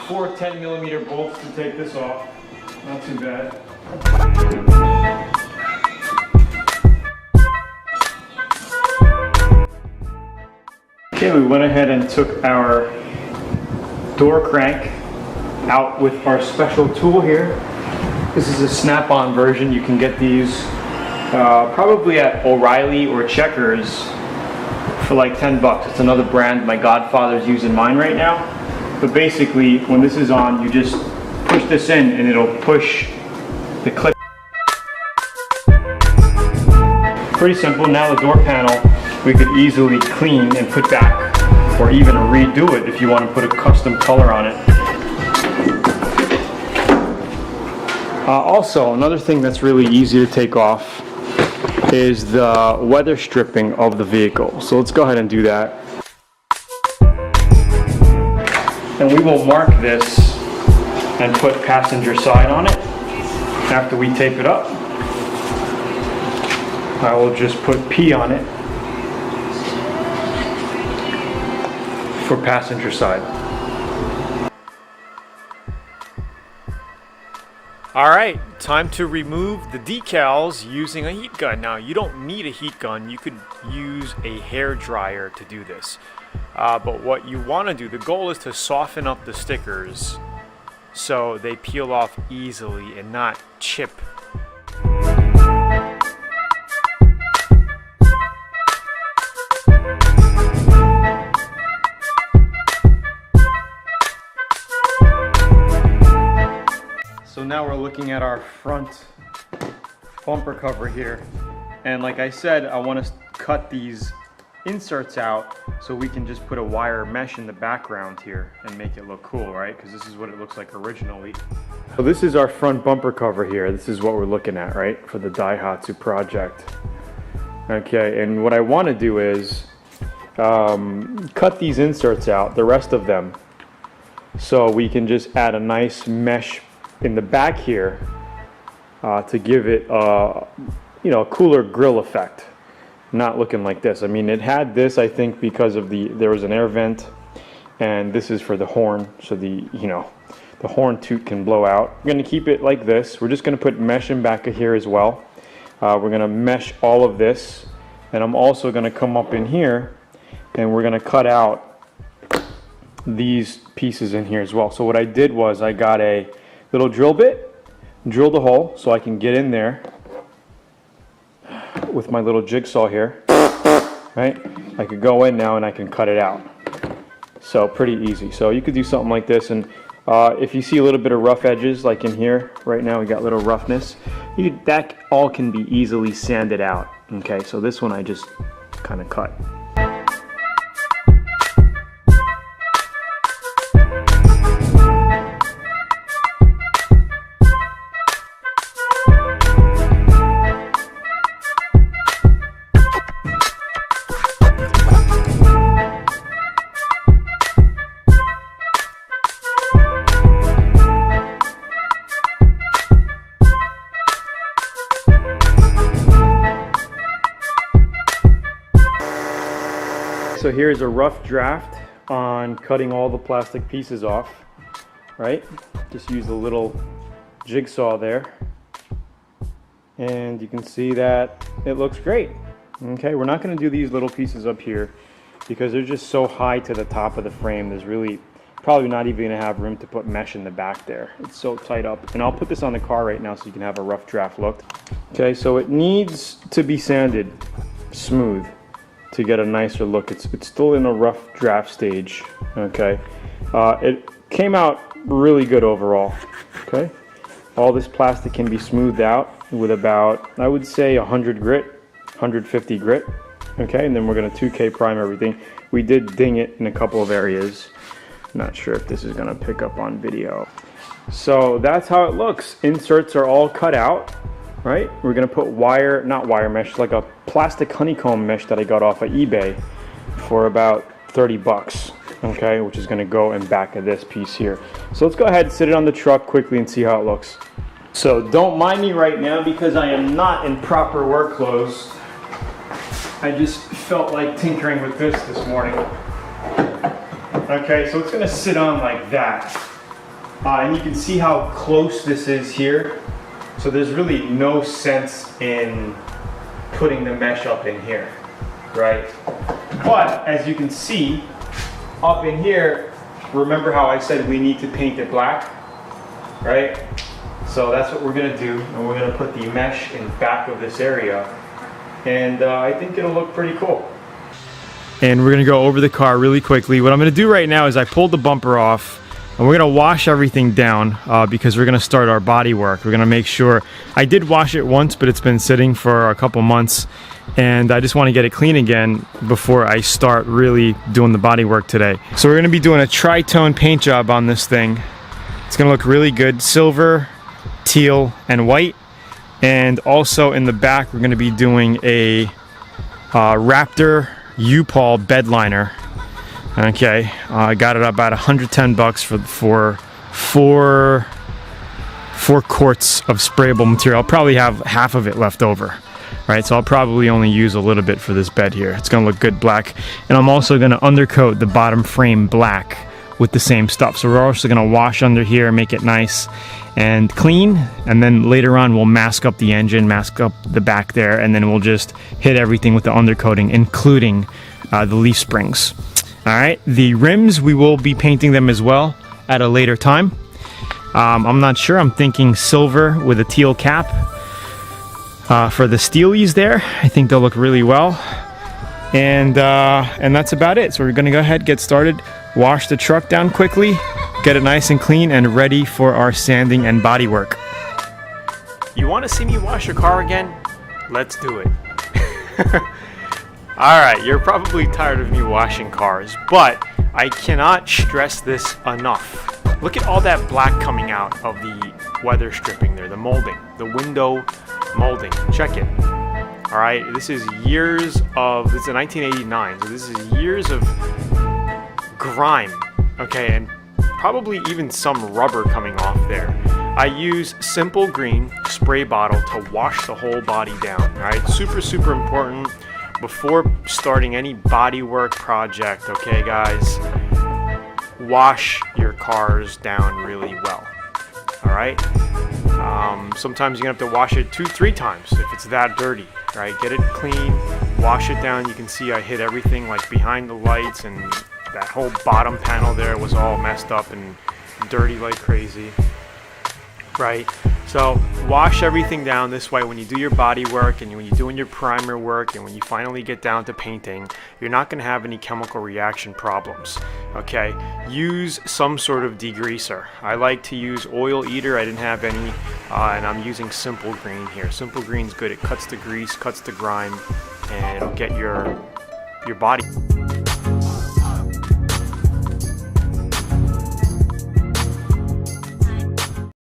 4 10mm bolts to take this off. Not too bad. Okay, we went ahead and took our door crank out with our special tool here. This is a snap-on version. You can get these probably at O'Reilly or Checkers for like 10 bucks. It's another brand my godfather's using mine right now. But basically, when this is on, you just push this in and it'll push the clip. Pretty simple. Now the door panel we could easily clean and put back, or even redo it if you want to put a custom color on it. Also, another thing that's really easy to take off is the weather stripping of the vehicle. So let's go ahead and do that. And we will mark this and put passenger side on it after we tape it up. I will just put P on it for passenger side. All right, time to remove the decals using a heat gun. Now, you don't need a heat gun. You could use a hair dryer to do this. But what you want to do, the goal is to soften up the stickers so they peel off easily and not chip. So now we're looking at our front bumper cover here. And like I said, I want to cut these inserts out so we can just put a wire mesh in the background here and make it look cool, right? Because this is what it looks like originally. So this is our front bumper cover here. This is what we're looking at, right? For the Daihatsu project. Okay, and what I want to do is cut these inserts out, the rest of them, so we can just add a nice mesh in the back here to give it a cooler grill effect, not looking like this. I mean, it had this, I think, because of there was an air vent, and this is for the horn, so the horn toot can blow out. We're going to keep it like this. We're just going to put mesh in back of here as well. We're going to mesh all of this, and I'm also going to come up in here and we're going to cut out these pieces in here as well. So what I did was I got a little drill bit, drilled a hole so I can get in there with my little jigsaw here, right? I could go in now and I can cut it out. So pretty easy. So you could do something like this, and if you see a little bit of rough edges like in here, right now we got a little roughness, that all can be easily sanded out. Okay, so this one I just kind of cut. So here's a rough draft on cutting all the plastic pieces off, right? Just use a little jigsaw there. And you can see that it looks great. Okay, we're not gonna do these little pieces up here because they're just so high to the top of the frame. There's really probably not even gonna have room to put mesh in the back there. It's so tight up. And I'll put this on the car right now so you can have a rough draft look. Okay, so it needs to be sanded smooth to get a nicer look. It's still in a rough draft stage. Okay, it came out really good overall. Okay, all this plastic can be smoothed out with about, I would say, 100 grit, 150 grit. Okay, and then we're gonna 2K prime everything. We did ding it in a couple of areas. Not sure if this is gonna pick up on video. So that's how it looks. Inserts are all cut out. Right, we're gonna put not wire mesh, like a plastic honeycomb mesh that I got off of eBay for about 30 bucks, okay, which is gonna go in back of this piece here. So let's go ahead and sit it on the truck quickly and see how it looks. So don't mind me right now because I am not in proper work clothes. I just felt like tinkering with this morning. Okay, so it's gonna sit on like that. And you can see how close this is here. So there's really no sense in putting the mesh up in here, right? But as you can see, up in here, remember how I said we need to paint it black, right? So that's what we're gonna do, and we're gonna put the mesh in back of this area, and I think it'll look pretty cool. And we're gonna go over the car really quickly. What I'm gonna do right now is I pulled the bumper off, and we're gonna wash everything down because we're gonna start our body work. We're gonna make sure, I did wash it once, but it's been sitting for a couple months, and I just wanna get it clean again before I start really doing the body work today. So we're gonna be doing a tri-tone paint job on this thing. It's gonna look really good, silver, teal, and white. And also in the back, we're gonna be doing a Raptor U-POL bed liner. Okay, I got it about 110 bucks for four quarts of sprayable material. I'll probably have half of it left over, right? So I'll probably only use a little bit for this bed here. It's gonna look good black. And I'm also gonna undercoat the bottom frame black with the same stuff. So we're also gonna wash under here, make it nice and clean. And then later on, we'll mask up the engine, mask up the back there, and then we'll just hit everything with the undercoating, including the leaf springs. All right, the rims, we will be painting them as well at a later time. I'm not sure, I'm thinking silver with a teal cap for the steelies there. I think they'll look really well. And that's about it. So we're gonna go ahead, get started, wash the truck down quickly, get it nice and clean and ready for our sanding and body work. You wanna see me wash your car again? Let's do it. Alright, you're probably tired of me washing cars, but I cannot stress this enough. Look at all that black coming out of the weather stripping there, the molding, the window molding. Check it. Alright, this is years of, this is 1989, so this is years of grime, okay, and probably even some rubber coming off there. I use Simple Green spray bottle to wash the whole body down, alright? Super, super important before starting any body work project, okay guys? Wash your cars down really well, alright? Sometimes you're gonna have to wash it 2-3 times if it's that dirty, right? Get it clean, wash it down. You can see I hit everything like behind the lights, and that whole bottom panel there was all messed up and dirty like crazy, right? So wash everything down this way when you do your body work and when you're doing your primer work and when you finally get down to painting. You're not going to have any chemical reaction problems, okay? Use some sort of degreaser. I like to use Oil Eater. I didn't have any, and I'm using Simple Green here. Simple Green's good. It cuts the grease, cuts the grime, and it'll get your body